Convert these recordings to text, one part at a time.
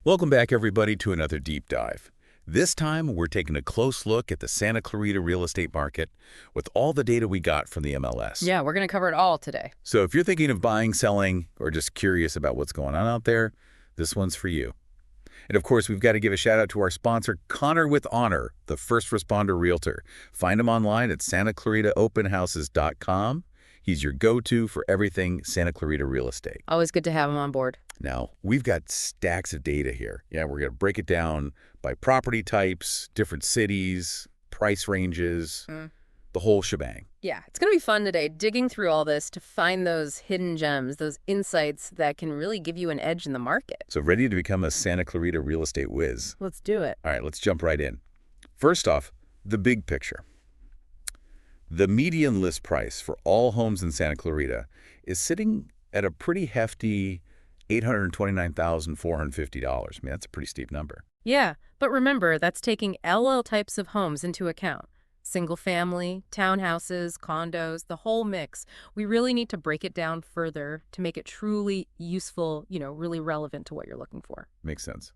Welcome back, everybody, to another deep dive. This time, we're taking a close look at the Santa Clarita real estate market with all the data we got from the MLS. Yeah, we're going to cover it all today. So if you're thinking of buying, selling, or just curious about what's going on out there, this one's for you. And of course, we've got to give a shout out to our sponsor, Connor with Honor, the first responder realtor. Find him online at santaclaritaopenhouses.com. He's your go-to for everything Santa Clarita real estate. Always good to have him on board. Now, we've got stacks of data here. Yeah, we're going to break it down by property types, different cities, price ranges, the whole shebang. Yeah, it's going to be fun today digging through all this to find those hidden gems, those insights that can really give you an edge in the market. So ready to become a Santa Clarita real estate whiz? Let's do it. All right, let's jump right in. First off, the big picture. The median list price for all homes in Santa Clarita is sitting at a pretty hefty $829,450. I mean, that's a pretty steep number. Yeah, but remember, that's taking LL types of homes into account. Single family, townhouses, condos, the whole mix. We really need to break it down further to make it truly useful, really relevant to what you're looking for. Makes sense.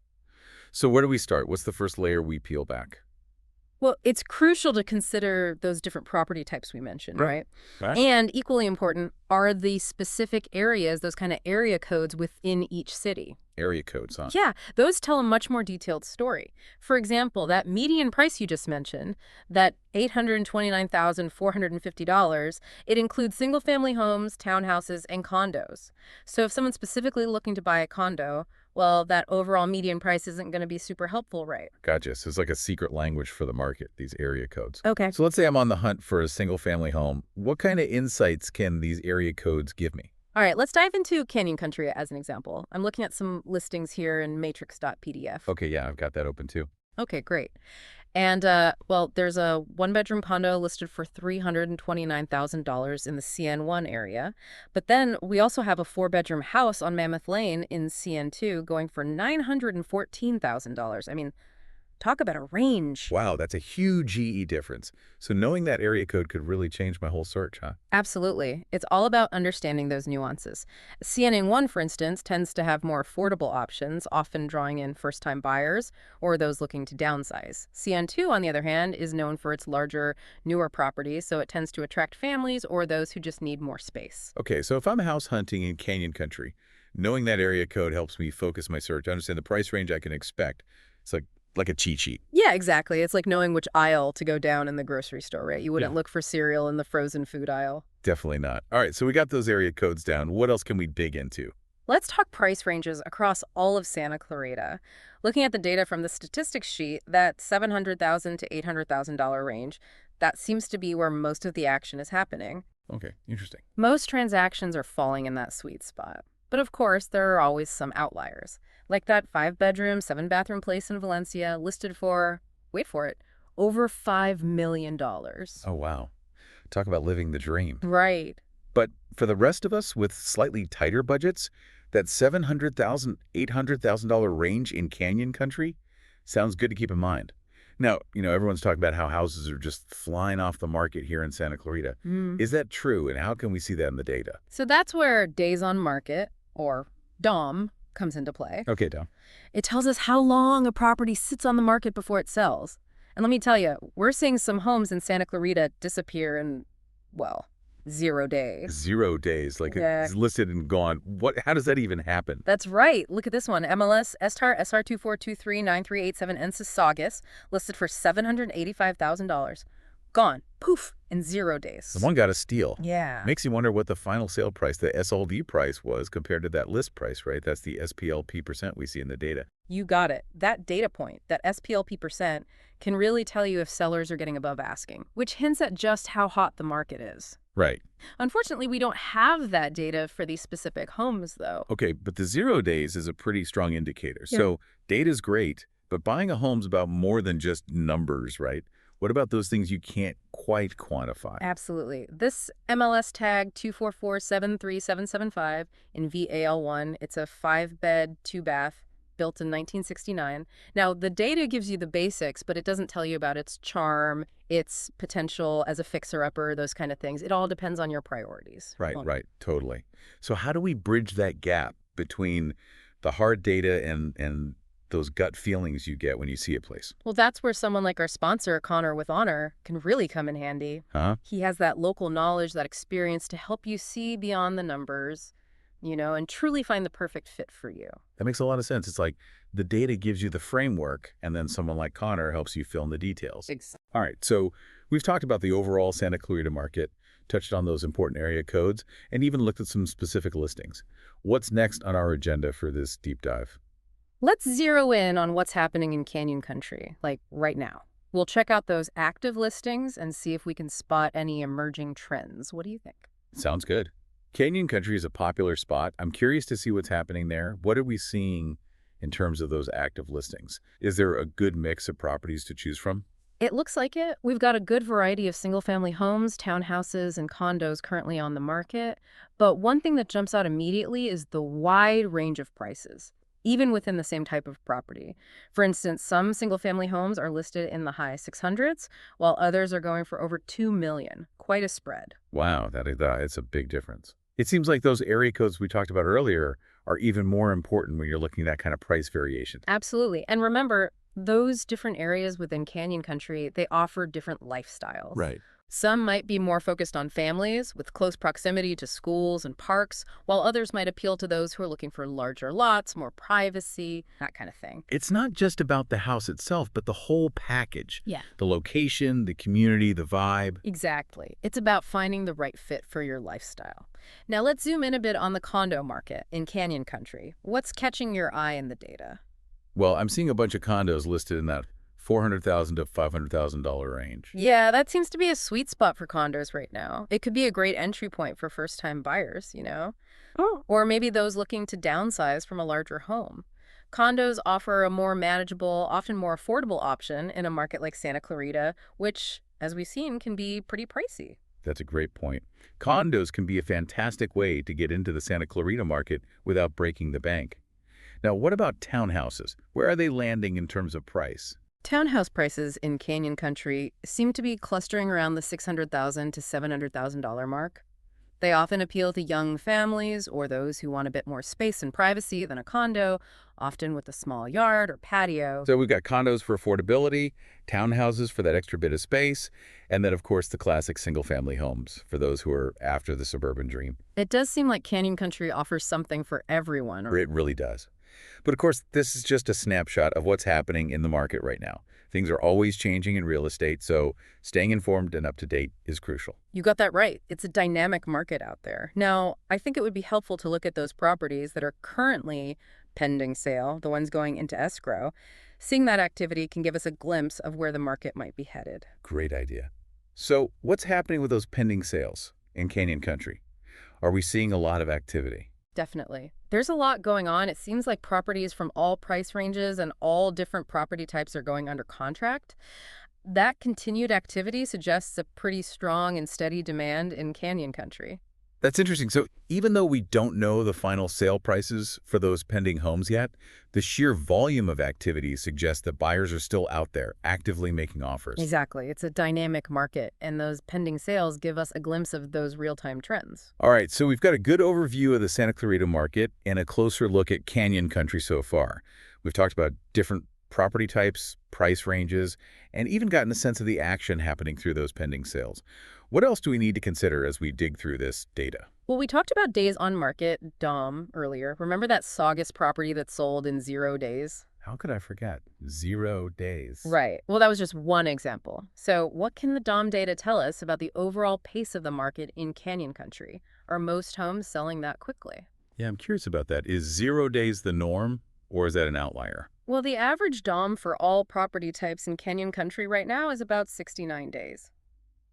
So where do we start? What's the first layer we peel back? Well, it's crucial to consider those different property types we mentioned, right? Right. And equally important are the specific areas, those kind of area codes within each city. Area codes, huh? Yeah, those tell a much more detailed story. For example, that median price you just mentioned, that $829,450, it includes single-family homes, townhouses, and condos. So if someone's specifically looking to buy a condo, well, that overall median price isn't going to be super helpful, right? Gotcha. So it's like a secret language for the market, these area codes. Okay. So let's say I'm on the hunt for a single-family home. What kind of insights can these area codes give me? All right, let's dive into Canyon Country as an example. I'm looking at some listings here in matrix.pdf. Okay, yeah, I've got that open too. Okay, great. And, well, there's a one-bedroom condo listed for $329,000 in the CN1 area. But then we also have a four-bedroom house on Mammoth Lane in CN2 going for $914,000. I mean, talk about a range. Wow, that's a huge GE difference. So knowing that area code could really change my whole search, huh? Absolutely. It's all about understanding those nuances. CNN1, for instance, tends to have more affordable options, often drawing in first-time buyers or those looking to downsize. CN2, on the other hand, is known for its larger, newer properties, so it tends to attract families or those who just need more space. Okay, so if I'm house hunting in Canyon Country, knowing that area code helps me focus my search, understand the price range I can expect. It's like a cheat sheet. Yeah, exactly. It's like knowing which aisle to go down in the grocery store, right? You wouldn't look for cereal in the frozen food aisle. Definitely not. All right, so we got those area codes down. What else can we dig into? Let's talk price ranges across all of Santa Clarita. Looking at the data from the statistics sheet, that $700,000 to $800,000 range, that seems to be where most of the action is happening. Okay, interesting. Most transactions are falling in that sweet spot. But of course, there are always some outliers. Like that 5-bedroom, 7-bathroom place in Valencia listed for, wait for it, over $5 million. Oh, wow. Talk about living the dream. Right. But for the rest of us with slightly tighter budgets, that $700,000, $800,000 range in Canyon Country sounds good to keep in mind. Now, everyone's talking about how houses are just flying off the market here in Santa Clarita. Is that true, and how can we see that in the data? So that's where days on market, or DOM, comes into play. Okay, Dom. It tells us how long a property sits on the market before it sells. And let me tell you, we're seeing some homes in Santa Clarita disappear in, well, 0 days. 0 days, like it's listed and gone. How does that even happen? That's right. Look at this one. MLS STAR SR24239387 Saugus, listed for $785,000. Gone. Poof. In 0 days. Someone got a steal. Yeah. Makes you wonder what the final sale price, the SLD price, was compared to that list price, right? That's the SPLP percent we see in the data. You got it. That data point, that SPLP percent, can really tell you if sellers are getting above asking, which hints at just how hot the market is. Right. Unfortunately, we don't have that data for these specific homes, though. Okay, but the 0 days is a pretty strong indicator. Yeah. So data's great, but buying a home's about more than just numbers, right? What about those things you can't quite quantify? Absolutely. This MLS tag 244-73775 in VAL1, it's a 5-bed, 2-bath, built in 1969. Now, the data gives you the basics, but it doesn't tell you about its charm, its potential as a fixer-upper, those kind of things. It all depends on your priorities. Right, right, totally. So how do we bridge that gap between the hard data and those gut feelings you get when you see a place. Well, that's where someone like our sponsor, Connor with Honor, can really come in handy. Huh? He has that local knowledge, that experience to help you see beyond the numbers, and truly find the perfect fit for you. That makes a lot of sense. It's like the data gives you the framework, and then someone like Connor helps you fill in the details. Exactly. All right, so we've talked about the overall Santa Clarita market, touched on those important area codes, and even looked at some specific listings. What's next on our agenda for this deep dive? Let's zero in on what's happening in Canyon Country, like right now. We'll check out those active listings and see if we can spot any emerging trends. What do you think? Sounds good. Canyon Country is a popular spot. I'm curious to see what's happening there. What are we seeing in terms of those active listings? Is there a good mix of properties to choose from? It looks like it. We've got a good variety of single-family homes, townhouses, and condos currently on the market. But one thing that jumps out immediately is the wide range of prices, even within the same type of property. For instance, some single-family homes are listed in the high 600s, while others are going for over $2 million. Quite a spread. Wow, it's a big difference. It seems like those area codes we talked about earlier are even more important when you're looking at that kind of price variation. Absolutely. And remember, those different areas within Canyon Country, they offer different lifestyles. Right. Some might be more focused on families with close proximity to schools and parks, while others might appeal to those who are looking for larger lots, more privacy, that kind of thing. It's not just about the house itself, but the whole package. Yeah. The location, the community, the vibe. Exactly. It's about finding the right fit for your lifestyle. Now let's zoom in a bit on the condo market in Canyon Country. What's catching your eye in the data? Well, I'm seeing a bunch of condos listed in that $400,000 to $500,000 range. Yeah, that seems to be a sweet spot for condos right now. It could be a great entry point for first-time buyers. Oh. Or maybe those looking to downsize from a larger home. Condos offer a more manageable, often more affordable option in a market like Santa Clarita, which, as we've seen, can be pretty pricey. That's a great point. Condos can be a fantastic way to get into the Santa Clarita market without breaking the bank. Now, what about townhouses? Where are they landing in terms of price? Townhouse prices in Canyon Country seem to be clustering around the $600,000 to $700,000 mark. They often appeal to young families or those who want a bit more space and privacy than a condo, often with a small yard or patio. So we've got condos for affordability, townhouses for that extra bit of space, and then, of course, the classic single-family homes for those who are after the suburban dream. It does seem like Canyon Country offers something for everyone. It really does. But of course, this is just a snapshot of what's happening in the market right now. Things are always changing in real estate, so staying informed and up to date is crucial. You got that right. It's a dynamic market out there. Now, I think it would be helpful to look at those properties that are currently pending sale, the ones going into escrow. Seeing that activity can give us a glimpse of where the market might be headed. Great idea. So what's happening with those pending sales in Canyon Country? Are we seeing a lot of activity? Definitely. There's a lot going on. It seems like properties from all price ranges and all different property types are going under contract. That continued activity suggests a pretty strong and steady demand in Canyon Country. That's interesting. So even though we don't know the final sale prices for those pending homes yet, the sheer volume of activity suggests that buyers are still out there actively making offers. Exactly. It's a dynamic market, and those pending sales give us a glimpse of those real-time trends. All right, so we've got a good overview of the Santa Clarita market and a closer look at Canyon Country so far. We've talked about different property types, price ranges, and even gotten a sense of the action happening through those pending sales. What else do we need to consider as we dig through this data? Well, we talked about days on market, DOM, earlier. Remember that Saugus property that sold in 0 days? How could I forget? 0 days. Right. Well, that was just one example. So what can the DOM data tell us about the overall pace of the market in Canyon Country? Are most homes selling that quickly? Yeah, I'm curious about that. Is 0 days the norm, or is that an outlier? Well, the average DOM for all property types in Canyon Country right now is about 69 days.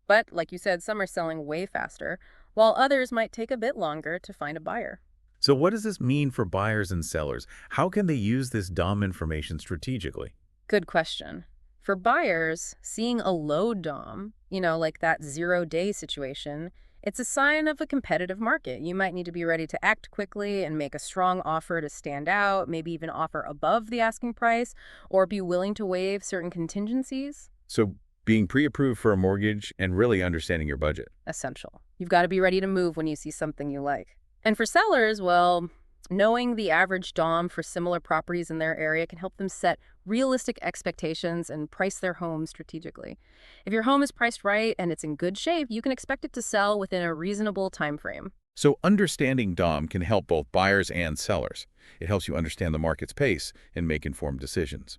But, like you said, some are selling way faster, while others might take a bit longer to find a buyer. So what does this mean for buyers and sellers? How can they use this DOM information strategically? Good question. For buyers, seeing a low DOM, like that 0 day situation, it's a sign of a competitive market. You might need to be ready to act quickly and make a strong offer to stand out, maybe even offer above the asking price, or be willing to waive certain contingencies. So being pre-approved for a mortgage and really understanding your budget. Essential. You've got to be ready to move when you see something you like. And for sellers, well, Knowing the average DOM for similar properties in their area can help them set realistic expectations and price their home strategically. If your home is priced right and it's in good shape, you can expect it to sell within a reasonable time frame. So understanding DOM can help both buyers and sellers. It helps you understand the market's pace and make informed decisions.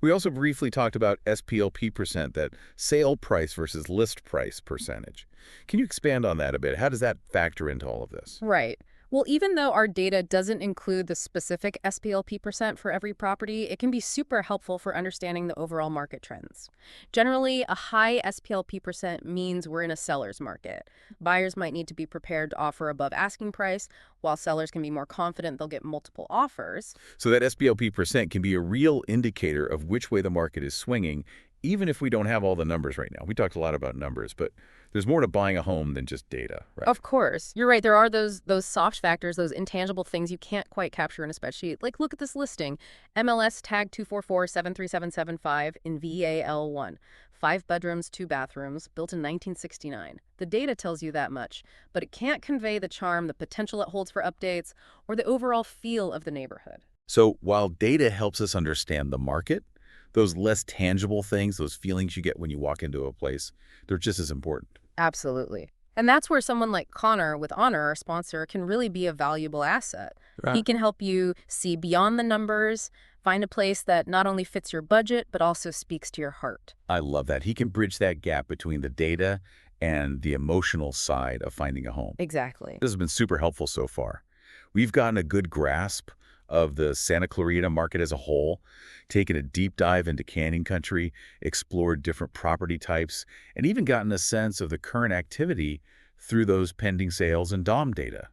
We also briefly talked about SPLP percent, that sale price versus list price percentage. Can you expand on that a bit? How does that factor into all of this? Right. Well, even though our data doesn't include the specific SPLP percent for every property, it can be super helpful for understanding the overall market trends. Generally, a high SPLP percent means we're in a seller's market. Buyers might need to be prepared to offer above asking price, while sellers can be more confident they'll get multiple offers. So that SPLP percent can be a real indicator of which way the market is swinging, even if we don't have all the numbers right now. We talked a lot about numbers, but there's more to buying a home than just data, right? Of course. You're right. There are those soft factors, those intangible things you can't quite capture in a spreadsheet. Like, look at this listing. MLS tag 244-73775 in VAL1. 5 bedrooms, 2 bathrooms, built in 1969. The data tells you that much, but it can't convey the charm, the potential it holds for updates, or the overall feel of the neighborhood. So while data helps us understand the market, those less tangible things, those feelings you get when you walk into a place, they're just as important. Absolutely. And that's where someone like Connor with Honor, our sponsor, can really be a valuable asset. He Right. can help you see beyond the numbers, find a place that not only fits your budget, but also speaks to your heart. I love that. He can bridge that gap between the data and the emotional side of finding a home. Exactly. This has been super helpful so far. We've gotten a good grasp of the Santa Clarita market as a whole, taken a deep dive into Canyon Country, explored different property types, and even gotten a sense of the current activity through those pending sales and DOM data.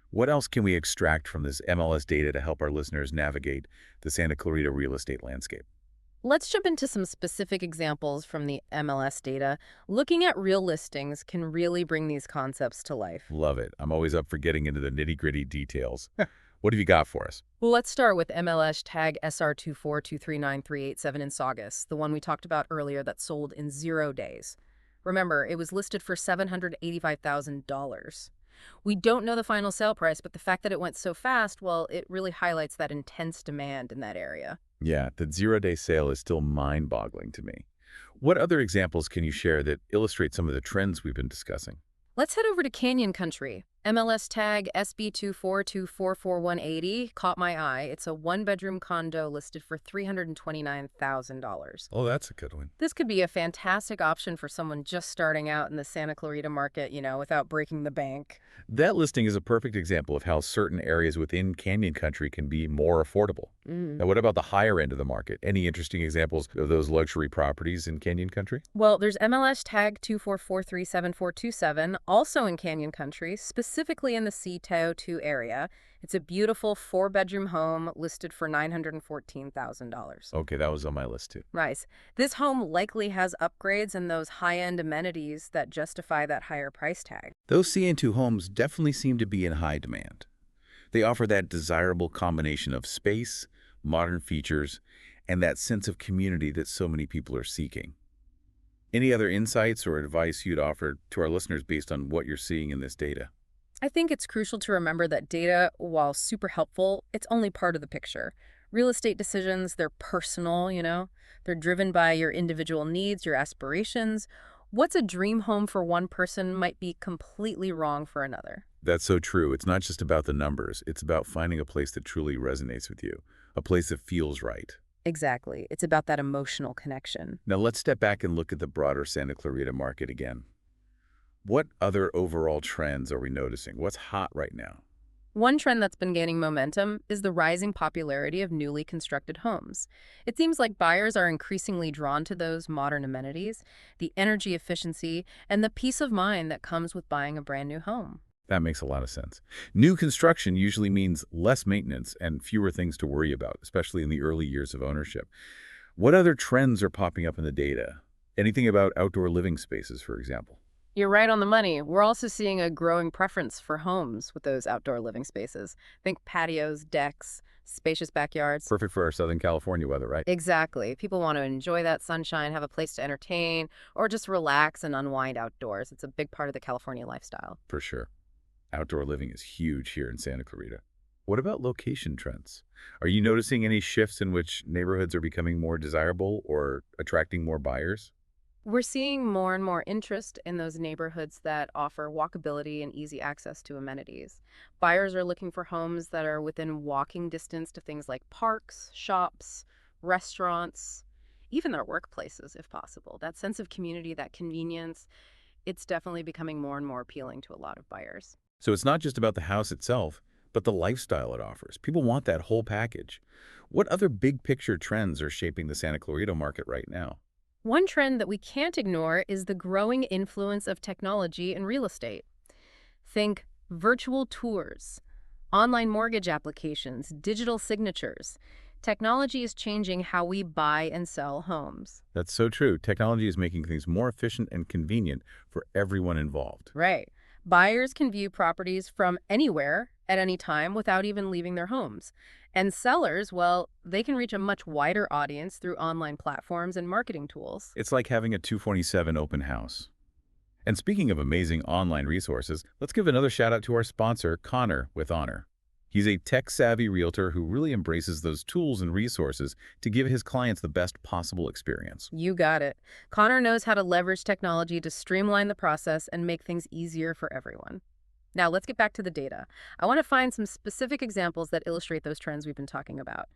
What else can we extract from this MLS data to help our listeners navigate the Santa Clarita real estate landscape? Let's jump into some specific examples from the MLS data. Looking at real listings can really bring these concepts to life. Love it. I'm always up for getting into the nitty-gritty details. What have you got for us? Well, let's start with MLS tag SR2423938 in Saugus, the one we talked about earlier that sold in 0 days. Remember, it was listed for $785,000. We don't know the final sale price, but the fact that it went so fast, well, it really highlights that intense demand in that area. Yeah, the zero-day sale is still mind-boggling to me. What other examples can you share that illustrate some of the trends we've been discussing? Let's head over to Canyon Country. MLS tag SB242444180 caught my eye. It's a one-bedroom condo listed for $329,000. Oh, that's a good one. This could be a fantastic option for someone just starting out in the Santa Clarita market, without breaking the bank. That listing is a perfect example of how certain areas within Canyon Country can be more affordable. Mm. Now, what about the higher end of the market? Any interesting examples of those luxury properties in Canyon Country? Well, there's MLS tag 2443747, also in Canyon Country, specifically in the Sea-Tao 2 area. It's a beautiful 4-bedroom home listed for $914,000. Okay, that was on my list too. Nice. This home likely has upgrades and those high-end amenities that justify that higher price tag. Those CN2 homes definitely seem to be in high demand. They offer that desirable combination of space, modern features, and that sense of community that so many people are seeking. Any other insights or advice you'd offer to our listeners based on what you're seeing in this data? I think it's crucial to remember that data, while super helpful, it's only part of the picture. Real estate decisions, they're personal. They're driven by your individual needs, your aspirations. What's a dream home for one person might be completely wrong for another. That's so true. It's not just about the numbers. It's about finding a place that truly resonates with you, a place that feels right. Exactly. It's about that emotional connection. Now let's step back and look at the broader Santa Clarita market again. What other overall trends are we noticing? What's hot right now? One trend that's been gaining momentum is the rising popularity of newly constructed homes. It seems like buyers are increasingly drawn to those modern amenities, the energy efficiency, and the peace of mind that comes with buying a brand new home. That makes a lot of sense. New construction usually means less maintenance and fewer things to worry about, especially in the early years of ownership. What other trends are popping up in the data? Anything about outdoor living spaces, for example? You're right on the money. We're also seeing a growing preference for homes with those outdoor living spaces. Think patios, decks, spacious backyards. Perfect for our Southern California weather, right? Exactly. People want to enjoy that sunshine, have a place to entertain, or just relax and unwind outdoors. It's a big part of the California lifestyle. For sure. Outdoor living is huge here in Santa Clarita. What about location trends? Are you noticing any shifts in which neighborhoods are becoming more desirable or attracting more buyers? We're seeing more and more interest in those neighborhoods that offer walkability and easy access to amenities. Buyers are looking for homes that are within walking distance to things like parks, shops, restaurants, even their workplaces, if possible. That sense of community, that convenience, it's definitely becoming more and more appealing to a lot of buyers. So it's not just about the house itself, but the lifestyle it offers. People want that whole package. What other big picture trends are shaping the Santa Clarita market right now? One trend that we can't ignore is the growing influence of technology in real estate. Think virtual tours, online mortgage applications, digital signatures. Technology is changing how we buy and sell homes. That's so true. Technology is making things more efficient and convenient for everyone involved. Right. Buyers can view properties from anywhere at any time without even leaving their homes. And sellers, well, they can reach a much wider audience through online platforms and marketing tools. It's like having a 247 open house. And speaking of amazing online resources, let's give another shout out to our sponsor, Connor with Honor. He's a tech-savvy realtor who really embraces those tools and resources to give his clients the best possible experience. You got it. Connor knows how to leverage technology to streamline the process and make things easier for everyone. Now, let's get back to the data. I want to find some specific examples that illustrate those trends we've been talking about.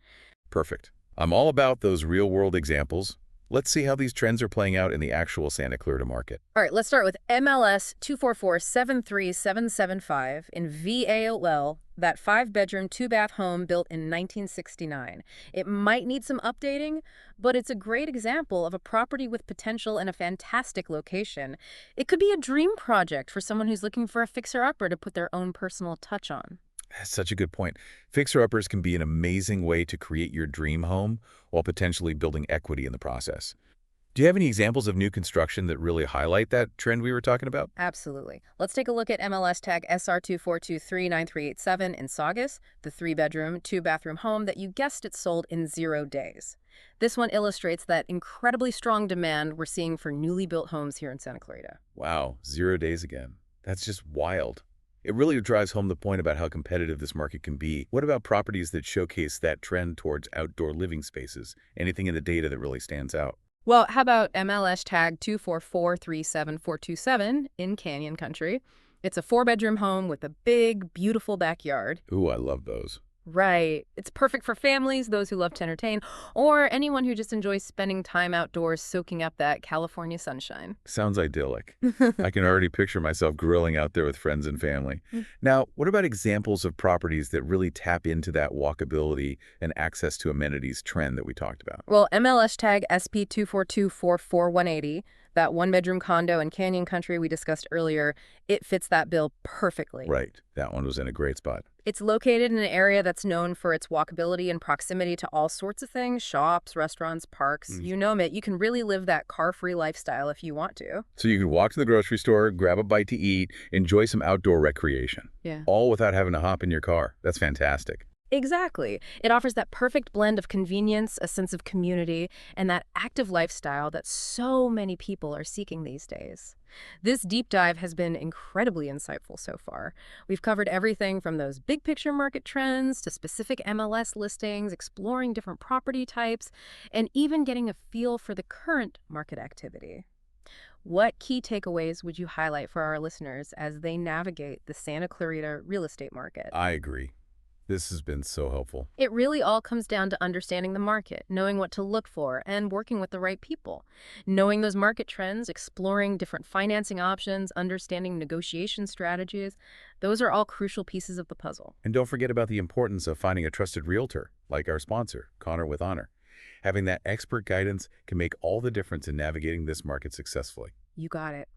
Perfect. I'm all about those real-world examples. Let's see how these trends are playing out in the actual Santa Clarita market. All right, let's start with MLS 244-73775 in VAOL, that 5-bedroom, 2-bath home built in 1969. It might need some updating, but it's a great example of a property with potential and a fantastic location. It could be a dream project for someone who's looking for a fixer-upper to put their own personal touch on. That's such a good point. Fixer-uppers can be an amazing way to create your dream home while potentially building equity in the process. Do you have any examples of new construction that really highlight that trend we were talking about? Absolutely. Let's take a look at MLS tag SR24239387 in Saugus, the 3-bedroom, 2-bathroom home that you guessed it sold in 0 days. This one illustrates that incredibly strong demand we're seeing for newly built homes here in Santa Clarita. Wow, 0 days again. That's just wild. It really drives home the point about how competitive this market can be. What about properties that showcase that trend towards outdoor living spaces? Anything in the data that really stands out? Well, how about MLS tag 244-37427 in Canyon Country? It's a 4-bedroom home with a big, beautiful backyard. Ooh, I love those. Right. It's perfect for families, those who love to entertain, or anyone who just enjoys spending time outdoors soaking up that California sunshine. Sounds idyllic. I can already picture myself grilling out there with friends and family. Now, what about examples of properties that really tap into that walkability and access to amenities trend that we talked about? Well, MLS tag SP24244-180, that 1-bedroom condo in Canyon Country we discussed earlier, it fits that bill perfectly. Right. That one was in a great spot. It's located in an area that's known for its walkability and proximity to all sorts of things, shops, restaurants, parks, you name it. You can really live that car-free lifestyle if you want to. So you can walk to the grocery store, grab a bite to eat, enjoy some outdoor recreation, Yeah. all without having to hop in your car. That's fantastic. Exactly. It offers that perfect blend of convenience, a sense of community, and that active lifestyle that so many people are seeking these days. This deep dive has been incredibly insightful so far. We've covered everything from those big picture market trends to specific MLS listings, exploring different property types, and even getting a feel for the current market activity. What key takeaways would you highlight for our listeners as they navigate the Santa Clarita real estate market? I agree. This has been so helpful. It really all comes down to understanding the market, knowing what to look for, and working with the right people. Knowing those market trends, exploring different financing options, understanding negotiation strategies, those are all crucial pieces of the puzzle. And don't forget about the importance of finding a trusted realtor, like our sponsor, Connor with Honor. Having that expert guidance can make all the difference in navigating this market successfully. You got it.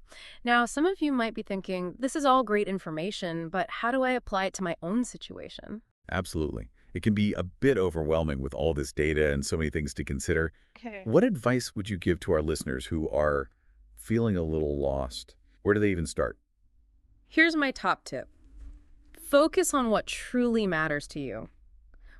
Now, some of you might be thinking, this is all great information, but how do I apply it to my own situation? Absolutely. It can be a bit overwhelming with all this data and so many things to consider. Okay. What advice would you give to our listeners who are feeling a little lost? Where do they even start? Here's my top tip. Focus on what truly matters to you.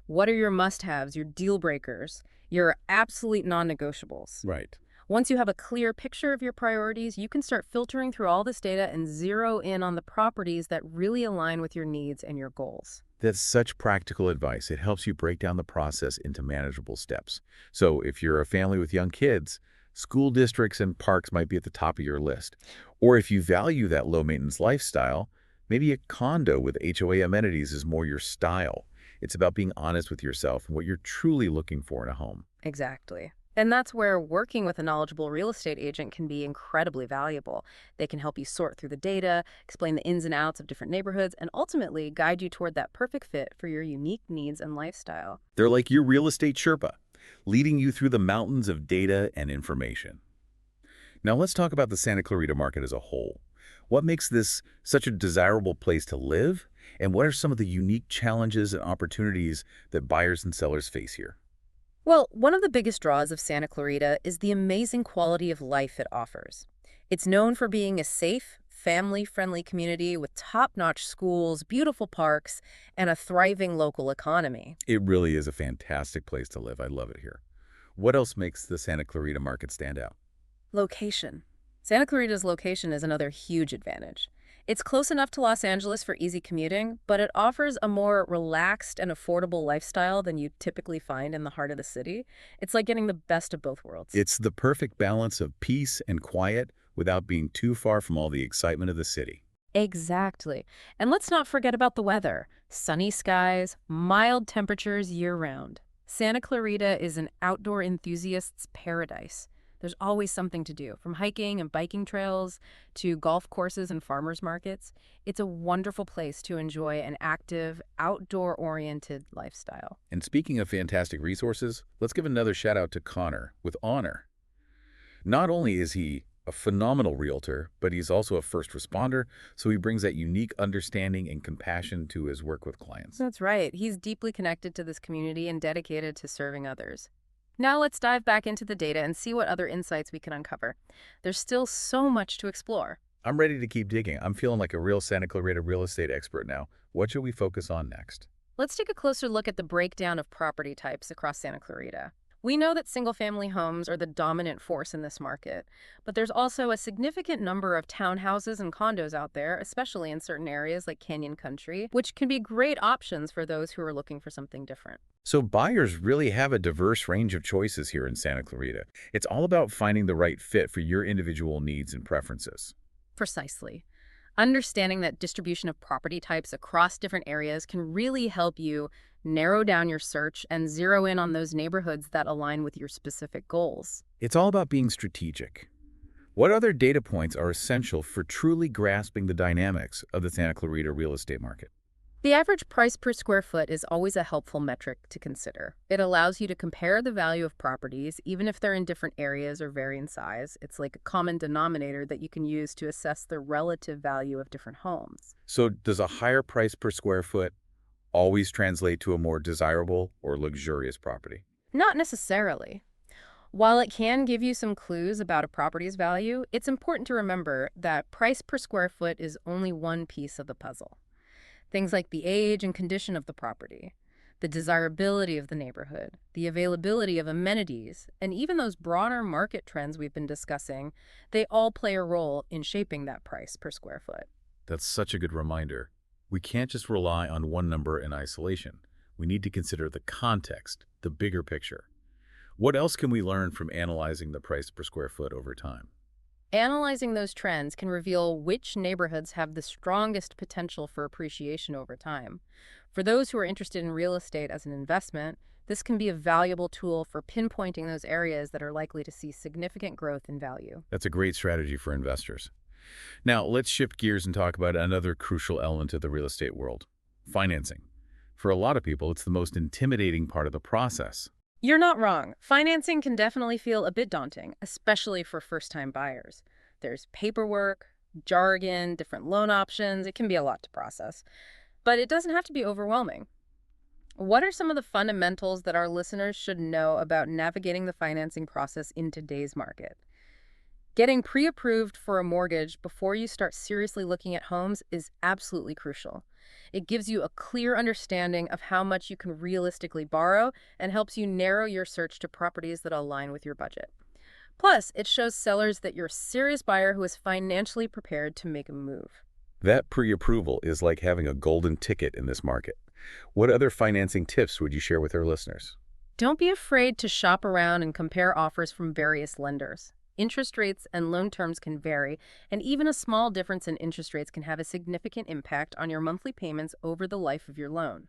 What are your must-haves, your deal breakers, your absolute non-negotiables? Right. Once you have a clear picture of your priorities, you can start filtering through all this data and zero in on the properties that really align with your needs and your goals. That's such practical advice. It helps you break down the process into manageable steps. So if you're a family with young kids, school districts and parks might be at the top of your list. Or if you value that low-maintenance lifestyle, maybe a condo with HOA amenities is more your style. It's about being honest with yourself and what you're truly looking for in a home. Exactly. And that's where working with a knowledgeable real estate agent can be incredibly valuable. They can help you sort through the data, explain the ins and outs of different neighborhoods, and ultimately guide you toward that perfect fit for your unique needs and lifestyle. They're like your real estate Sherpa, leading you through the mountains of data and information. Now let's talk about the Santa Clarita market as a whole. What makes this such a desirable place to live? And what are some of the unique challenges and opportunities that buyers and sellers face here? Well, one of the biggest draws of Santa Clarita is the amazing quality of life it offers. It's known for being a safe, family-friendly community with top-notch schools, beautiful parks, and a thriving local economy. It really is a fantastic place to live. I love it here. What else makes the Santa Clarita market stand out? Location. Santa Clarita's location is another huge advantage. It's close enough to Los Angeles for easy commuting, but it offers a more relaxed and affordable lifestyle than you typically find in the heart of the city. It's like getting the best of both worlds. It's the perfect balance of peace and quiet without being too far from all the excitement of the city. Exactly. And let's not forget about the weather. Sunny skies, mild temperatures year-round. Santa Clarita is an outdoor enthusiast's paradise. There's always something to do, from hiking and biking trails to golf courses and farmers markets. It's a wonderful place to enjoy an active, outdoor-oriented lifestyle. And speaking of fantastic resources, let's give another shout out to Connor with Honor. Not only is he a phenomenal realtor, but he's also a first responder, so he brings that unique understanding and compassion to his work with clients. That's right. He's deeply connected to this community and dedicated to serving others. Now let's dive back into the data and see what other insights we can uncover. There's still so much to explore. I'm ready to keep digging. I'm feeling like a real Santa Clarita real estate expert now. What should we focus on next? Let's take a closer look at the breakdown of property types across Santa Clarita. We know that single-family homes are the dominant force in this market, but there's also a significant number of townhouses and condos out there, especially in certain areas like Canyon Country, which can be great options for those who are looking for something different. So buyers really have a diverse range of choices here in Santa Clarita. It's all about finding the right fit for your individual needs and preferences. Precisely. Understanding that distribution of property types across different areas can really help you narrow down your search and zero in on those neighborhoods that align with your specific goals. It's all about being strategic. What other data points are essential for truly grasping the dynamics of the Santa Clarita real estate market? The average price per square foot is always a helpful metric to consider. It allows you to compare the value of properties, even if they're in different areas or vary in size. It's like a common denominator that you can use to assess the relative value of different homes. So does a higher price per square foot always translate to a more desirable or luxurious property? Not necessarily. While it can give you some clues about a property's value, it's important to remember that price per square foot is only one piece of the puzzle. Things like the age and condition of the property, the desirability of the neighborhood, the availability of amenities, and even those broader market trends we've been discussing, they all play a role in shaping that price per square foot. That's such a good reminder. We can't just rely on one number in isolation. We need to consider the context, the bigger picture. What else can we learn from analyzing the price per square foot over time? Analyzing those trends can reveal which neighborhoods have the strongest potential for appreciation over time. For those who are interested in real estate as an investment, this can be a valuable tool for pinpointing those areas that are likely to see significant growth in value. That's a great strategy for investors. Now, let's shift gears and talk about another crucial element of the real estate world, financing. For a lot of people, it's the most intimidating part of the process. You're not wrong. Financing can definitely feel a bit daunting, especially for first-time buyers. There's paperwork, jargon, different loan options. It can be a lot to process, but it doesn't have to be overwhelming. What are some of the fundamentals that our listeners should know about navigating the financing process in today's market? Getting pre-approved for a mortgage before you start seriously looking at homes is absolutely crucial. It gives you a clear understanding of how much you can realistically borrow and helps you narrow your search to properties that align with your budget. Plus, it shows sellers that you're a serious buyer who is financially prepared to make a move. That pre-approval is like having a golden ticket in this market. What other financing tips would you share with our listeners? Don't be afraid to shop around and compare offers from various lenders. Interest rates and loan terms can vary, and even a small difference in interest rates can have a significant impact on your monthly payments over the life of your loan.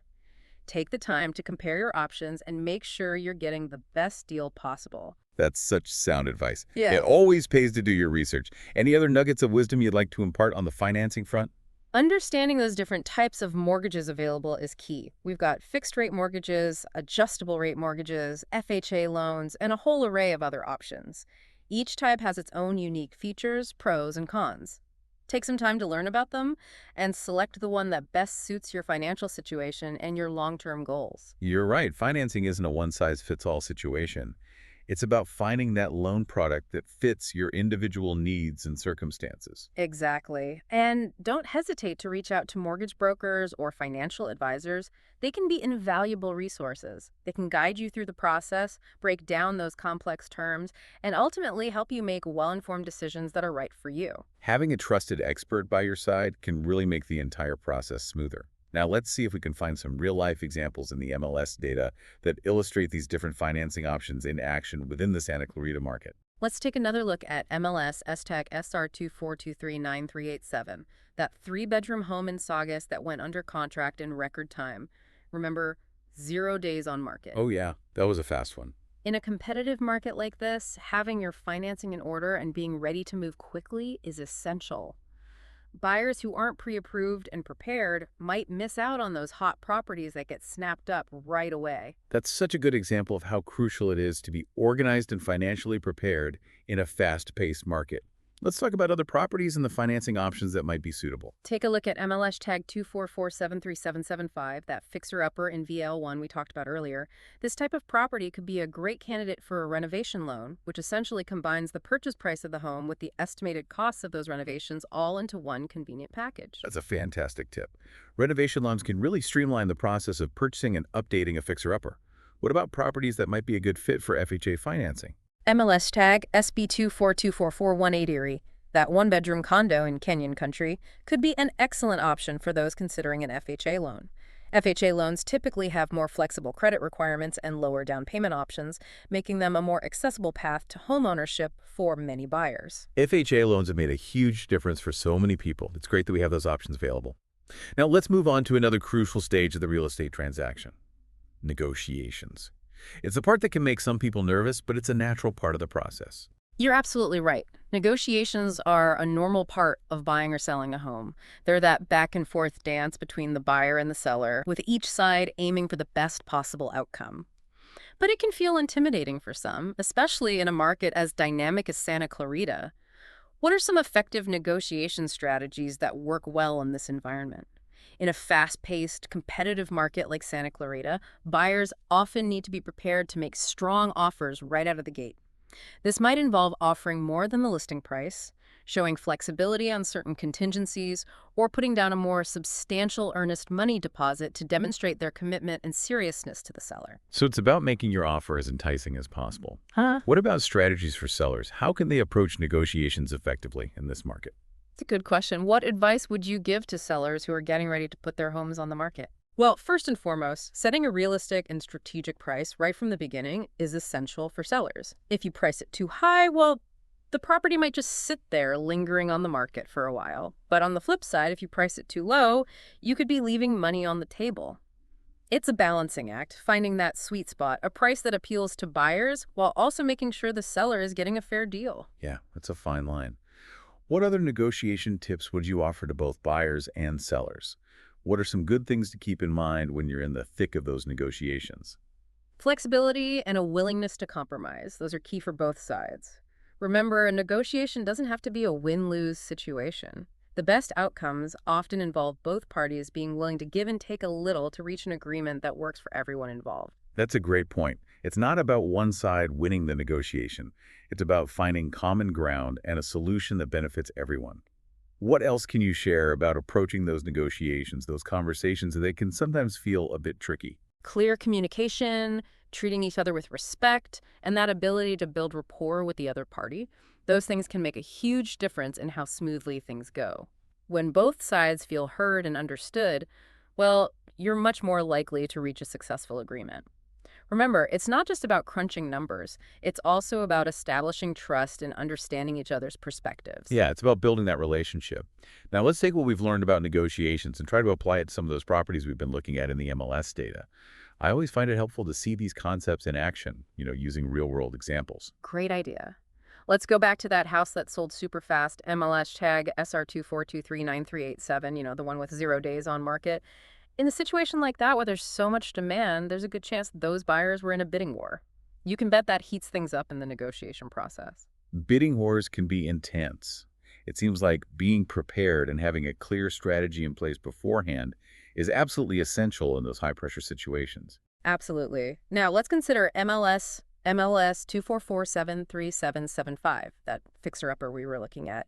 Take the time to compare your options and make sure you're getting the best deal possible. That's such sound advice. It Yes. always pays to do your research. Any other nuggets of wisdom you'd like to impart on the financing front? Understanding those different types of mortgages available is key. We've got fixed rate mortgages, adjustable rate mortgages, FHA loans, and a whole array of other options. Each type has its own unique features, pros, and cons. Take some time to learn about them and select the one that best suits your financial situation and your long-term goals. You're right. Financing isn't a one-size-fits-all situation. It's about finding that loan product that fits your individual needs and circumstances. Exactly. And don't hesitate to reach out to mortgage brokers or financial advisors. They can be invaluable resources. They can guide you through the process, break down those complex terms, and ultimately help you make well-informed decisions that are right for you. Having a trusted expert by your side can really make the entire process smoother. Now, let's see if we can find some real-life examples in the MLS data that illustrate these different financing options in action within the Santa Clarita market. Let's take another look at MLS STAG SR24239387, that three-bedroom home in Saugus that went under contract in record time. Remember, 0 days on market. Oh yeah, that was a fast one. In a competitive market like this, having your financing in order and being ready to move quickly is essential. Buyers who aren't pre-approved and prepared might miss out on those hot properties that get snapped up right away. That's such a good example of how crucial it is to be organized and financially prepared in a fast-paced market. Let's talk about other properties and the financing options that might be suitable. Take a look at MLS tag 244737775, that fixer-upper in VL1 we talked about earlier. This type of property could be a great candidate for a renovation loan, which essentially combines the purchase price of the home with the estimated costs of those renovations all into one convenient package. That's a fantastic tip. Renovation loans can really streamline the process of purchasing and updating a fixer-upper. What about properties that might be a good fit for FHA financing? MLS tag SB2424418 Erie, that one-bedroom condo in Canyon Country, could be an excellent option for those considering an FHA loan. FHA loans typically have more flexible credit requirements and lower down payment options, making them a more accessible path to homeownership for many buyers. FHA loans have made a huge difference for so many people. It's great that we have those options available. Now let's move on to another crucial stage of the real estate transaction: negotiations. It's the part that can make some people nervous, but it's a natural part of the process. You're absolutely right. Negotiations are a normal part of buying or selling a home. They're that back and forth dance between the buyer and the seller, with each side aiming for the best possible outcome. But it can feel intimidating for some, especially in a market as dynamic as Santa Clarita. What are some effective negotiation strategies that work well in this environment? In a fast-paced, competitive market like Santa Clarita, buyers often need to be prepared to make strong offers right out of the gate. This might involve offering more than the listing price, showing flexibility on certain contingencies, or putting down a more substantial earnest money deposit to demonstrate their commitment and seriousness to the seller. So it's about making your offer as enticing as possible. Huh? What about strategies for sellers? How can they approach negotiations effectively in this market? It's a good question. What advice would you give to sellers who are getting ready to put their homes on the market? Well, first and foremost, setting a realistic and strategic price right from the beginning is essential for sellers. If you price it too high, well, the property might just sit there lingering on the market for a while. But on the flip side, if you price it too low, you could be leaving money on the table. It's a balancing act, finding that sweet spot, a price that appeals to buyers while also making sure the seller is getting a fair deal. Yeah, that's a fine line. What other negotiation tips would you offer to both buyers and sellers? What are some good things to keep in mind when you're in the thick of those negotiations? Flexibility and a willingness to compromise. Those are key for both sides. Remember, a negotiation doesn't have to be a win-lose situation. The best outcomes often involve both parties being willing to give and take a little to reach an agreement that works for everyone involved. That's a great point. It's not about one side winning the negotiation. It's about finding common ground and a solution that benefits everyone. What else can you share about approaching those negotiations, those conversations that can sometimes feel a bit tricky? Clear communication, treating each other with respect, and that ability to build rapport with the other party, those things can make a huge difference in how smoothly things go. When both sides feel heard and understood, Well, you're much more likely to reach a successful agreement. Remember, it's not just about crunching numbers. It's also about establishing trust and understanding each other's perspectives. Yeah, it's about building that relationship. Now, let's take what we've learned about negotiations and try to apply it to some of those properties we've been looking at in the MLS data. I always find it helpful to see these concepts in action, using real-world examples. Great idea. Let's go back to that house that sold super fast, MLS tag SR24239387, the one with 0 days on market. In a situation like that where there's so much demand, there's a good chance those buyers were in a bidding war. You can bet that heats things up in the negotiation process. Bidding wars can be intense. It seems like being prepared and having a clear strategy in place beforehand is absolutely essential in those high-pressure situations. Absolutely. Now, let's consider MLS 244737775, that fixer-upper we were looking at.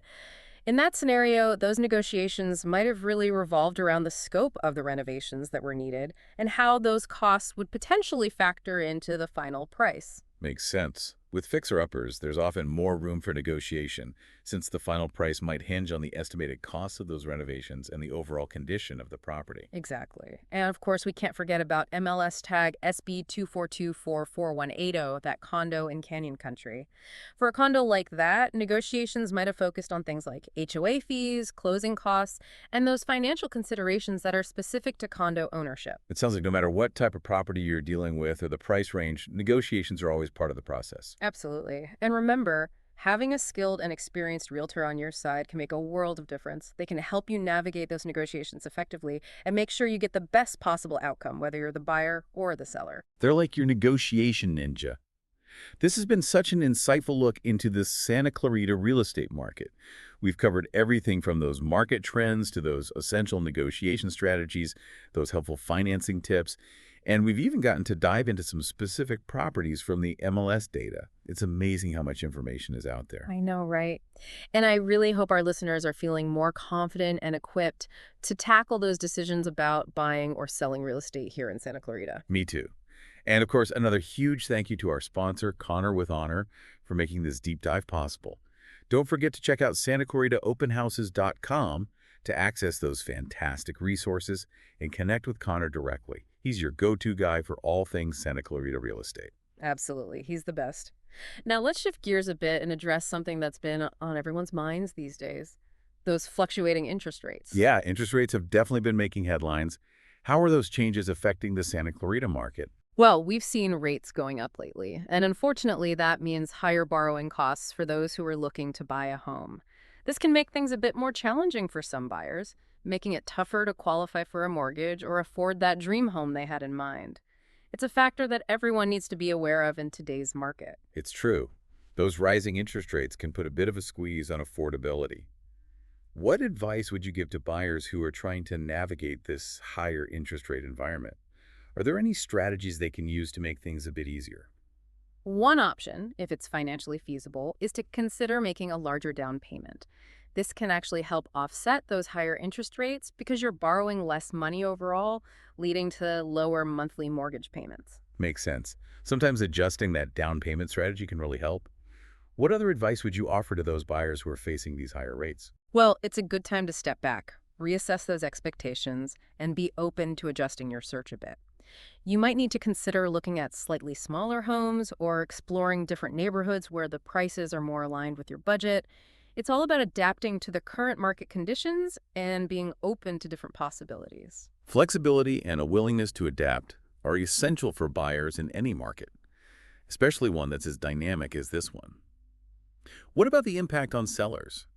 In that scenario, those negotiations might have really revolved around the scope of the renovations that were needed and how those costs would potentially factor into the final price. Makes sense. With fixer-uppers, there's often more room for negotiation, since the final price might hinge on the estimated costs of those renovations and the overall condition of the property. Exactly. And of course, we can't forget about MLS tag SB242444180, that condo in Canyon Country. For a condo like that, negotiations might have focused on things like HOA fees, closing costs, and those financial considerations that are specific to condo ownership. It sounds like no matter what type of property you're dealing with or the price range, negotiations are always part of the process. Absolutely. And remember, having a skilled and experienced realtor on your side can make a world of difference. They can help you navigate those negotiations effectively and make sure you get the best possible outcome, whether you're the buyer or the seller. They're like your negotiation ninja. This has been such an insightful look into the Santa Clarita real estate market. We've covered everything from those market trends to those essential negotiation strategies, those helpful financing tips, and we've even gotten to dive into some specific properties from the MLS data. It's amazing how much information is out there. I know, right? And I really hope our listeners are feeling more confident and equipped to tackle those decisions about buying or selling real estate here in Santa Clarita. Me too. And of course, another huge thank you to our sponsor, Connor with Honor, for making this deep dive possible. Don't forget to check out SantaClaritaOpenHouses.com to access those fantastic resources and connect with Connor directly. He's your go-to guy for all things Santa Clarita real estate. Absolutely. He's the best. Now, let's shift gears a bit and address something that's been on everyone's minds these days, those fluctuating interest rates. Yeah, interest rates have definitely been making headlines. How are those changes affecting the Santa Clarita market? Well, we've seen rates going up lately, and unfortunately, that means higher borrowing costs for those who are looking to buy a home. This can make things a bit more challenging for some buyers, making it tougher to qualify for a mortgage or afford that dream home they had in mind. It's a factor that everyone needs to be aware of in today's market. It's true. Those rising interest rates can put a bit of a squeeze on affordability. What advice would you give to buyers who are trying to navigate this higher interest rate environment? Are there any strategies they can use to make things a bit easier? One option, if it's financially feasible, is to consider making a larger down payment. This can actually help offset those higher interest rates because you're borrowing less money overall, leading to lower monthly mortgage payments. Makes sense. Sometimes adjusting that down payment strategy can really help. What other advice would you offer to those buyers who are facing these higher rates? Well, it's a good time to step back, reassess those expectations, and be open to adjusting your search a bit. You might need to consider looking at slightly smaller homes or exploring different neighborhoods where the prices are more aligned with your budget. It's all about adapting to the current market conditions and being open to different possibilities. Flexibility and a willingness to adapt are essential for buyers in any market, especially one that's as dynamic as this one. What about the impact on sellers?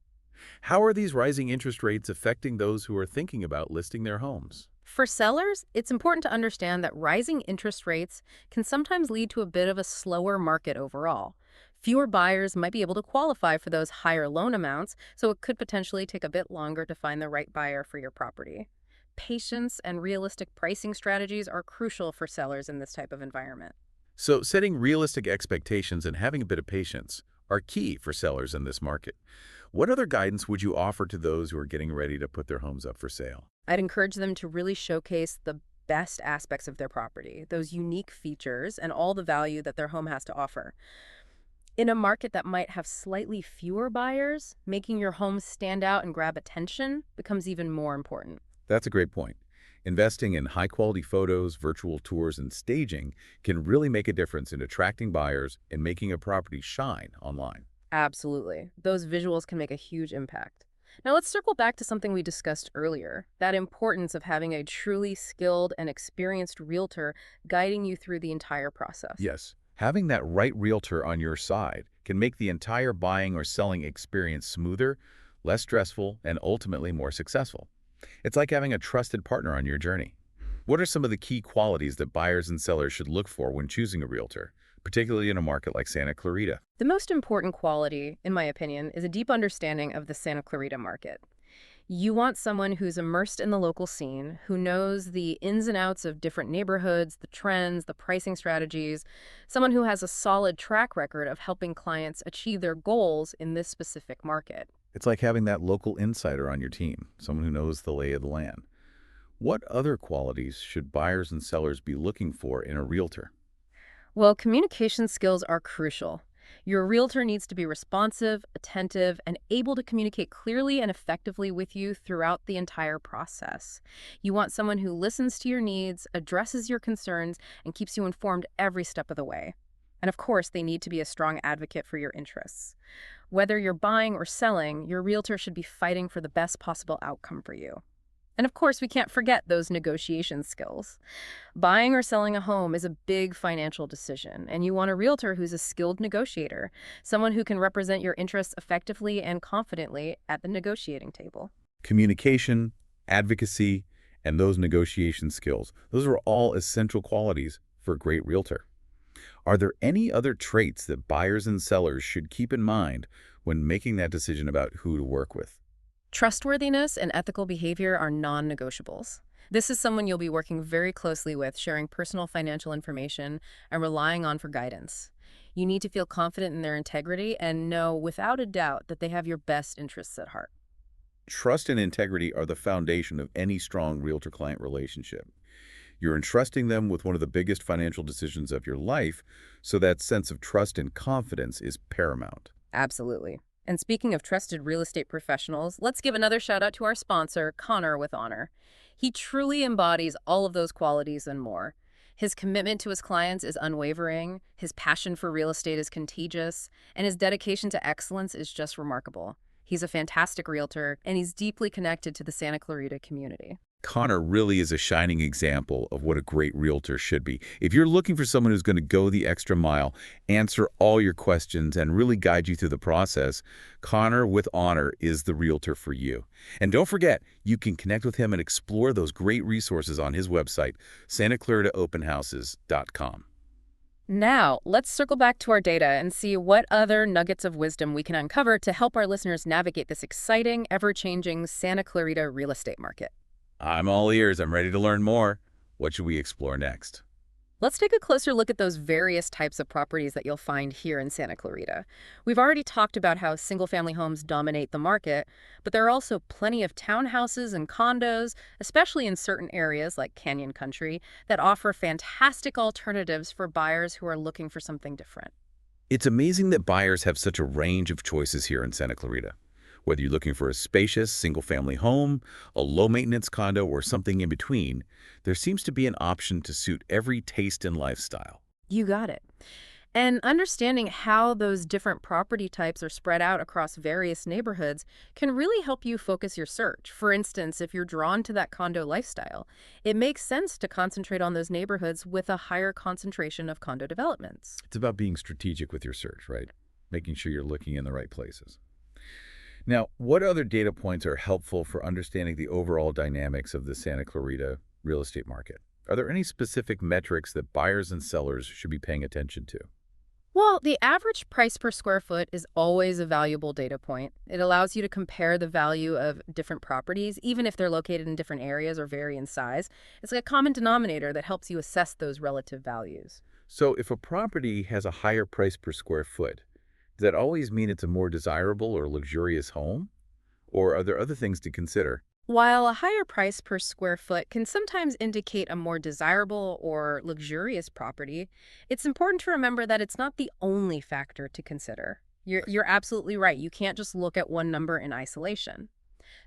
How are these rising interest rates affecting those who are thinking about listing their homes? For sellers, it's important to understand that rising interest rates can sometimes lead to a bit of a slower market overall. Fewer buyers might be able to qualify for those higher loan amounts, so it could potentially take a bit longer to find the right buyer for your property. Patience and realistic pricing strategies are crucial for sellers in this type of environment. So setting realistic expectations and having a bit of patience are key for sellers in this market. What other guidance would you offer to those who are getting ready to put their homes up for sale? I'd encourage them to really showcase the best aspects of their property, those unique features, and all the value that their home has to offer. In a market that might have slightly fewer buyers, making your home stand out and grab attention becomes even more important. That's a great point. Investing in high-quality photos, virtual tours, and staging can really make a difference in attracting buyers and making a property shine online. Absolutely. Those visuals can make a huge impact. Now let's circle back to something we discussed earlier, that importance of having a truly skilled and experienced realtor guiding you through the entire process. Yes, having that right realtor on your side can make the entire buying or selling experience smoother, less stressful, and ultimately more successful. It's like having a trusted partner on your journey. What are some of the key qualities that buyers and sellers should look for when choosing a realtor, particularly in a market like Santa Clarita? The most important quality, in my opinion, is a deep understanding of the Santa Clarita market. You want someone who's immersed in the local scene, who knows the ins and outs of different neighborhoods, the trends, the pricing strategies, someone who has a solid track record of helping clients achieve their goals in this specific market. It's like having that local insider on your team, someone who knows the lay of the land. What other qualities should buyers and sellers be looking for in a realtor? Well, communication skills are crucial. Your realtor needs to be responsive, attentive, and able to communicate clearly and effectively with you throughout the entire process. You want someone who listens to your needs, addresses your concerns, and keeps you informed every step of the way. And of course, they need to be a strong advocate for your interests. Whether you're buying or selling, your realtor should be fighting for the best possible outcome for you. And of course, we can't forget those negotiation skills. Buying or selling a home is a big financial decision, and you want a realtor who's a skilled negotiator, someone who can represent your interests effectively and confidently at the negotiating table. Communication, advocacy, and those negotiation skills, those are all essential qualities for a great realtor. Are there any other traits that buyers and sellers should keep in mind when making that decision about who to work with? Trustworthiness and ethical behavior are non-negotiables. This is someone you'll be working very closely with, sharing personal financial information and relying on for guidance. You need to feel confident in their integrity and know without a doubt that they have your best interests at heart. Trust and integrity are the foundation of any strong realtor-client relationship. You're entrusting them with one of the biggest financial decisions of your life, so that sense of trust and confidence is paramount. Absolutely. And speaking of trusted real estate professionals, let's give another shout out to our sponsor, Connor with Honor. He truly embodies all of those qualities and more. His commitment to his clients is unwavering, his passion for real estate is contagious, and his dedication to excellence is just remarkable. He's a fantastic realtor, and he's deeply connected to the Santa Clarita community. Connor really is a shining example of what a great realtor should be. If you're looking for someone who's going to go the extra mile, answer all your questions, and really guide you through the process, Connor with Honor is the realtor for you. And don't forget, you can connect with him and explore those great resources on his website, santaclaritaopenhouses.com. Now, let's circle back to our data and see what other nuggets of wisdom we can uncover to help our listeners navigate this exciting, ever-changing Santa Clarita real estate market. I'm all ears. I'm ready to learn more. What should we explore next? Let's take a closer look at those various types of properties that you'll find here in Santa Clarita. We've already talked about how single-family homes dominate the market, but there are also plenty of townhouses and condos, especially in certain areas like Canyon Country, that offer fantastic alternatives for buyers who are looking for something different. It's amazing that buyers have such a range of choices here in Santa Clarita. Whether you're looking for a spacious single-family home, a low-maintenance condo, or something in between, there seems to be an option to suit every taste and lifestyle. You got it. And understanding how those different property types are spread out across various neighborhoods can really help you focus your search. For instance, if you're drawn to that condo lifestyle, it makes sense to concentrate on those neighborhoods with a higher concentration of condo developments. It's about being strategic with your search, right? Making sure you're looking in the right places. Now, what other data points are helpful for understanding the overall dynamics of the Santa Clarita real estate market? Are there any specific metrics that buyers and sellers should be paying attention to? Well, the average price per square foot is always a valuable data point. It allows you to compare the value of different properties, even if they're located in different areas or vary in size. It's like a common denominator that helps you assess those relative values. So if a property has a higher price per square foot, does that always mean it's a more desirable or luxurious home? Or are there other things to consider? While a higher price per square foot can sometimes indicate a more desirable or luxurious property, it's important to remember that it's not the only factor to consider. You're absolutely right. You can't just look at one number in isolation.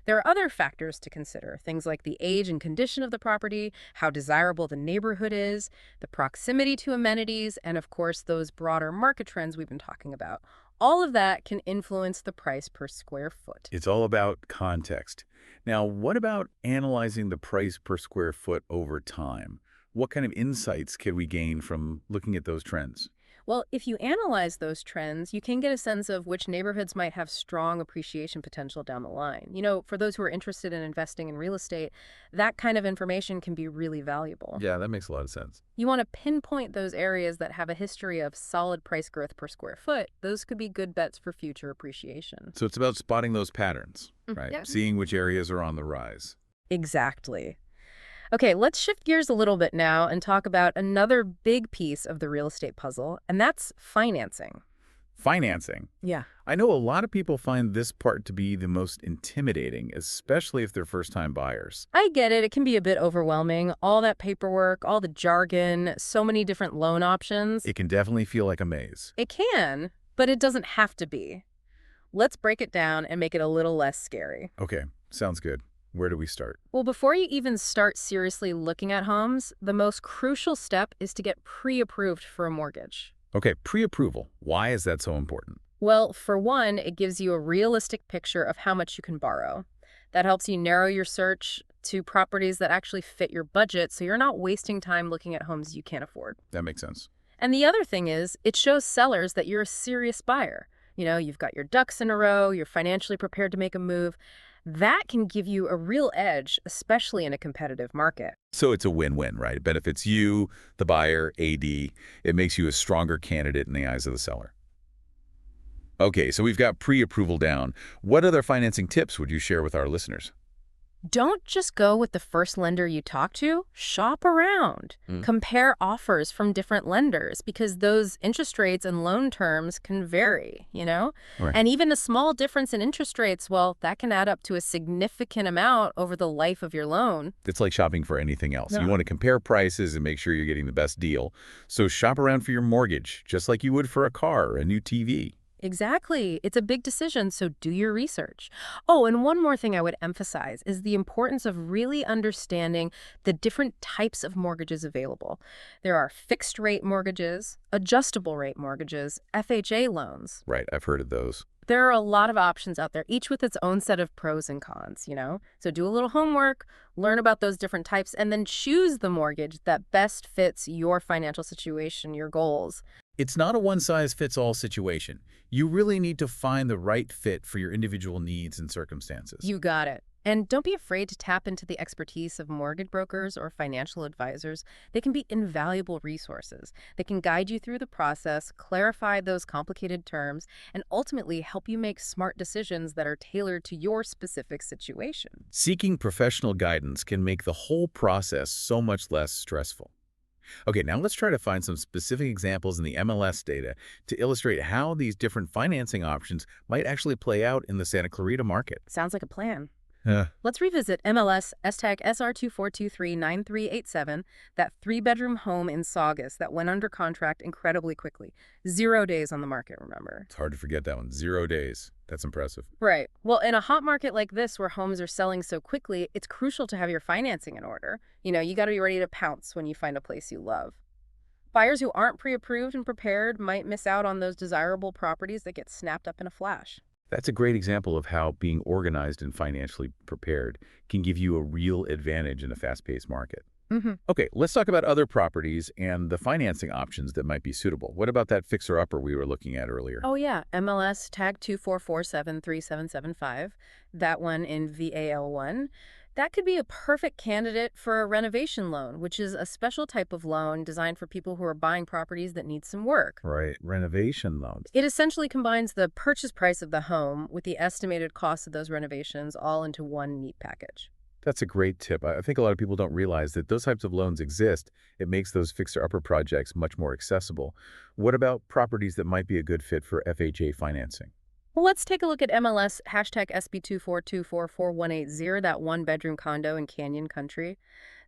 There are other factors to consider, things like the age and condition of the property, how desirable the neighborhood is, the proximity to amenities, and of course, those broader market trends we've been talking about. All of that can influence the price per square foot. It's all about context. Now, what about analyzing the price per square foot over time? What kind of insights can we gain from looking at those trends? Well, if you analyze those trends, you can get a sense of which neighborhoods might have strong appreciation potential down the line. For those who are interested in investing in real estate, that kind of information can be really valuable. Yeah, that makes a lot of sense. You want to pinpoint those areas that have a history of solid price growth per square foot. Those could be good bets for future appreciation. So it's about spotting those patterns, right? Yeah. Seeing which areas are on the rise. Exactly. Okay, let's shift gears a little bit now and talk about another big piece of the real estate puzzle, and that's financing. Financing. Yeah. I know a lot of people find this part to be the most intimidating, especially if they're first-time buyers. I get it. It can be a bit overwhelming. All that paperwork, all the jargon, so many different loan options. It can definitely feel like a maze. It can, but it doesn't have to be. Let's break it down and make it a little less scary. Okay, sounds good. Where do we start? Well, before you even start seriously looking at homes, the most crucial step is to get pre-approved for a mortgage. Okay, pre-approval. Why is that so important? Well, for one, it gives you a realistic picture of how much you can borrow. That helps you narrow your search to properties that actually fit your budget, so you're not wasting time looking at homes you can't afford. That makes sense. And the other thing is, it shows sellers that you're a serious buyer. You've got your ducks in a row, you're financially prepared to make a move. That can give you a real edge, especially in a competitive market. So it's a win-win, right? It benefits you, the buyer, AD. It makes you a stronger candidate in the eyes of the seller. Okay, so we've got pre-approval down. What other financing tips would you share with our listeners? Don't just go with the first lender you talk to. Shop around. Compare offers from different lenders because those interest rates and loan terms can vary. Right. And even a small difference in interest rates, well, that can add up to a significant amount over the life of your loan. It's like shopping for anything else. Yeah. You want to compare prices and make sure you're getting the best deal. So shop around for your mortgage, just like you would for a car or a new TV. Exactly. It's a big decision, so do your research. Oh, and one more thing I would emphasize is the importance of really understanding the different types of mortgages available. There are fixed rate mortgages, adjustable rate mortgages, FHA loans. Right, I've heard of those. There are a lot of options out there, each with its own set of pros and cons. So do a little homework, learn about those different types, and then choose the mortgage that best fits your financial situation, your goals. It's not a one-size-fits-all situation. You really need to find the right fit for your individual needs and circumstances. You got it. And don't be afraid to tap into the expertise of mortgage brokers or financial advisors. They can be invaluable resources. They can guide you through the process, clarify those complicated terms, and ultimately help you make smart decisions that are tailored to your specific situation. Seeking professional guidance can make the whole process so much less stressful. Okay, now let's try to find some specific examples in the MLS data to illustrate how these different financing options might actually play out in the Santa Clarita market. Sounds like a plan. Uh, Let's revisit MLS #SR 24239387, that three-bedroom home in Saugus that went under contract incredibly quickly. 0 days on the market, remember? it's hard to forget that one. 0 days. That's impressive. Right. Well, in a hot market like this where homes are selling so quickly, it's crucial to have your financing in order. You got to be ready to pounce when you find a place you love. Buyers who aren't pre-approved and prepared might miss out on those desirable properties that get snapped up in a flash. That's a great example of how being organized and financially prepared can give you a real advantage in a fast-paced market. Okay, let's talk about other properties and the financing options that might be suitable. What about that fixer-upper we were looking at earlier? Oh, yeah. MLS tag 24473775, that one in VAL1. That could be a perfect candidate for a renovation loan, which is a special type of loan designed for people who are buying properties that need some work. Right, renovation loans. It essentially combines the purchase price of the home with the estimated cost of those renovations all into one neat package. That's a great tip. I think a lot of people don't realize that those types of loans exist. It makes those fixer-upper projects much more accessible. What about properties that might be a good fit for FHA financing? Well, let's take a look at MLS #SB242444180, that one-bedroom condo in Canyon Country.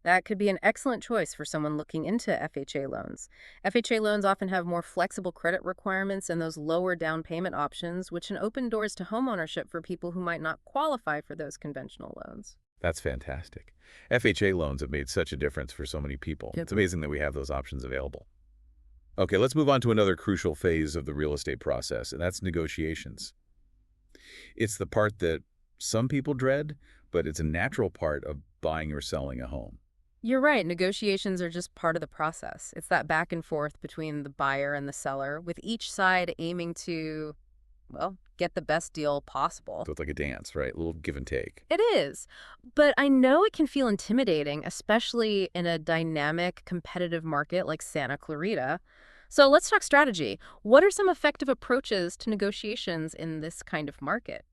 That could be an excellent choice for someone looking into FHA loans. FHA loans often have more flexible credit requirements and those lower down payment options, which can open doors to homeownership for people who might not qualify for those conventional loans. That's fantastic. FHA loans have made such a difference for so many people. Yep. It's amazing that we have those options available. Okay, let's move on to another crucial phase of the real estate process, and that's negotiations. It's the part that some people dread, but it's a natural part of buying or selling a home. You're right, negotiations are just part of the process. It's that back and forth between the buyer and the seller, with each side aiming to, well, get the best deal possible. So it's like a dance, right? A little give and take. It is. But I know it can feel intimidating, especially in a dynamic, competitive market like Santa Clarita. So let's talk strategy. What are some effective approaches to negotiations in this kind of market?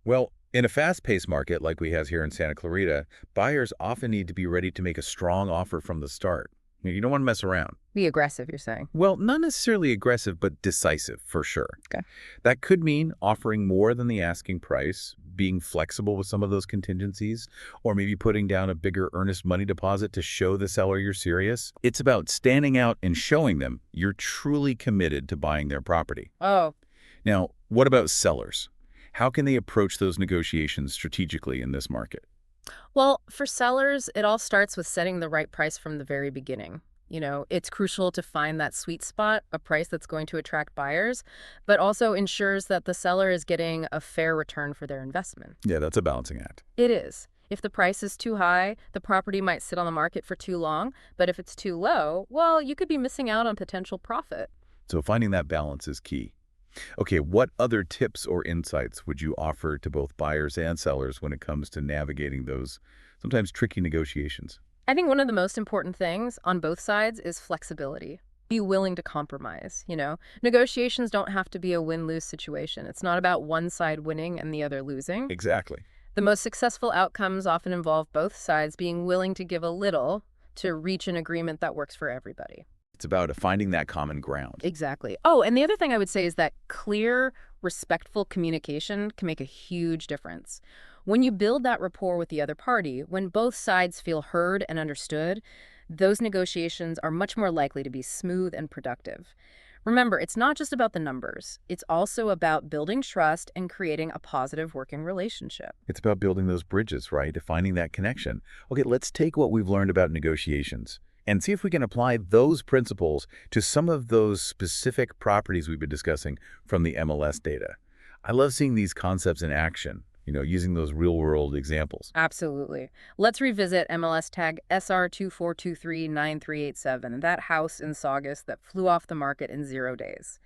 Well, in a fast-paced market like we have here in Santa Clarita, buyers often need to be ready to make a strong offer from the start. You don't want to mess around. Be aggressive, you're saying. Well, not necessarily aggressive, but decisive, for sure. Okay. That could mean offering more than the asking price, being flexible with some of those contingencies, or maybe putting down a bigger earnest money deposit to show the seller you're serious. It's about standing out and showing them you're truly committed to buying their property. Oh, Now, what about sellers? How can they approach those negotiations strategically in this market? well, for sellers, it all starts with setting the right price from the very beginning. It's crucial to find that sweet spot, a price that's going to attract buyers, but also ensures that the seller is getting a fair return for their investment. Yeah, that's a balancing act. It is. If the price is too high, the property might sit on the market for too long, but if it's too low, well, you could be missing out on potential profit. So finding that balance is key. Okay, what other tips or insights would you offer to both buyers and sellers when it comes to navigating those sometimes tricky negotiations? I think one of the most important things on both sides is flexibility. Be willing to compromise. Negotiations don't have to be a win-lose situation. It's not about one side winning and the other losing. Exactly. The most successful outcomes often involve both sides being willing to give a little to reach an agreement that works for everybody. It's about finding that common ground. Exactly. Oh, and the other thing I would say is that clear, respectful communication can make a huge difference. When you build that rapport with the other party, when both sides feel heard and understood, those negotiations are much more likely to be smooth and productive. Remember, it's not just about the numbers. It's also about building trust and creating a positive working relationship. It's about building those bridges, right? Finding that connection. Okay, let's take what we've learned about negotiations and see if we can apply those principles to some of those specific properties we've been discussing from the MLS data. I love seeing these concepts in action, using those real-world examples. Absolutely. Let's revisit MLS tag SR24239387, that house in Saugus that flew off the market in 0 days.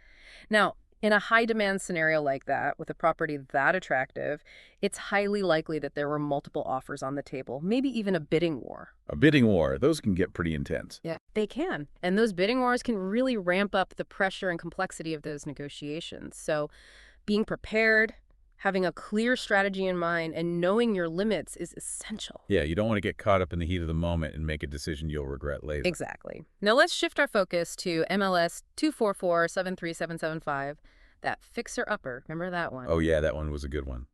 Now, in a high-demand scenario like that, with a property that attractive, it's highly likely that there were multiple offers on the table, maybe even a bidding war. A bidding war, those can get pretty intense. Yeah, they can. And those bidding wars can really ramp up the pressure and complexity of those negotiations. So being prepared, having a clear strategy in mind, and knowing your limits is essential. Yeah, you don't want to get caught up in the heat of the moment and make a decision you'll regret later. Exactly. Now let's shift our focus to MLS 244-73775, that fixer-upper. Remember that one? Oh yeah, that one was a good one.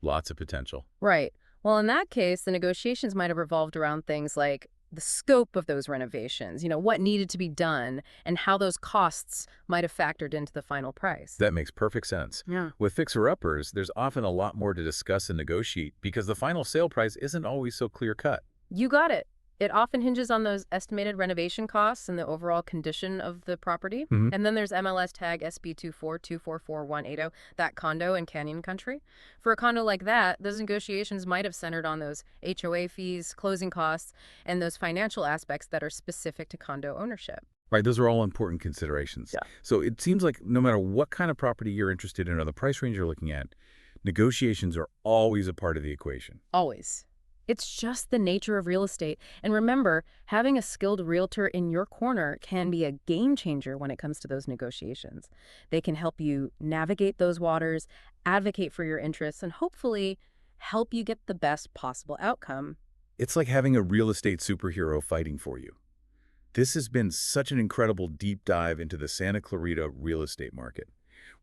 Lots of potential. Right. Well, in that case, the negotiations might have revolved around things like the scope of those renovations, what needed to be done, and how those costs might have factored into the final price. That makes perfect sense. Yeah. With fixer-uppers, there's often a lot more to discuss and negotiate because the final sale price isn't always so clear-cut. You got it. It often hinges on those estimated renovation costs and the overall condition of the property. And then there's MLS tag SB242444180, that condo in Canyon Country. For a condo like that, those negotiations might have centered on those HOA fees, closing costs, and those financial aspects that are specific to condo ownership. Right, those are all important considerations. Yeah. So it seems like no matter what kind of property you're interested in or the price range you're looking at, negotiations are always a part of the equation. Always. It's just the nature of real estate. And remember, having a skilled realtor in your corner can be a game changer when it comes to those negotiations. They can help you navigate those waters, advocate for your interests, and hopefully help you get the best possible outcome. It's like having a real estate superhero fighting for you. This has been such an incredible deep dive into the Santa Clarita real estate market.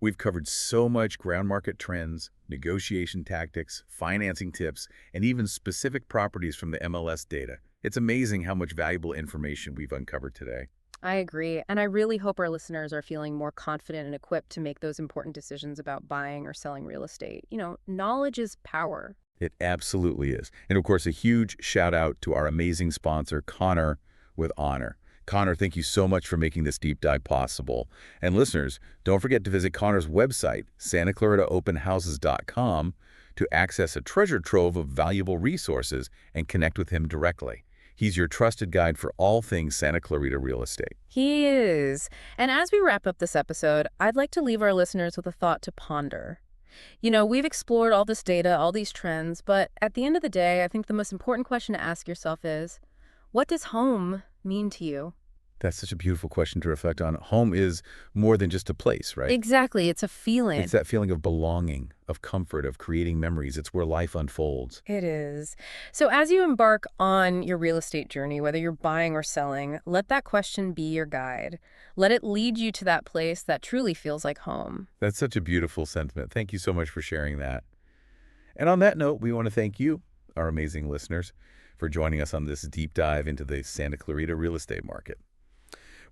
We've covered so much ground market trends, negotiation tactics, financing tips, and even specific properties from the MLS data. It's amazing how much valuable information we've uncovered today. I agree. And I really hope our listeners are feeling more confident and equipped to make those important decisions about buying or selling real estate. Knowledge is power. It absolutely is. And of course, a huge shout out to our amazing sponsor, Connor with Honor. Connor, thank you so much for making this deep dive possible. And listeners, don't forget to visit Connor's website, santaclaritaopenhouses.com, to access a treasure trove of valuable resources and connect with him directly. He's your trusted guide for all things Santa Clarita real estate. He is. And as we wrap up this episode, I'd like to leave our listeners with a thought to ponder. We've explored all this data, all these trends, but at the end of the day, I think the most important question to ask yourself is, what does home mean to you? That's such a beautiful question to reflect on. Home is more than just a place, right? Exactly. It's a feeling. It's that feeling of belonging, of comfort, of creating memories. It's where life unfolds. It is. So as you embark on your real estate journey, whether you're buying or selling, let that question be your guide. Let it lead you to that place that truly feels like home. That's such a beautiful sentiment. Thank you so much for sharing that. And on that note, we want to thank you, our amazing listeners, for joining us on this deep dive into the Santa Clarita real estate market.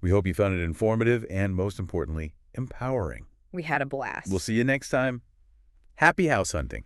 We hope you found it informative and, most importantly, empowering. We had a blast. We'll see you next time. Happy house hunting.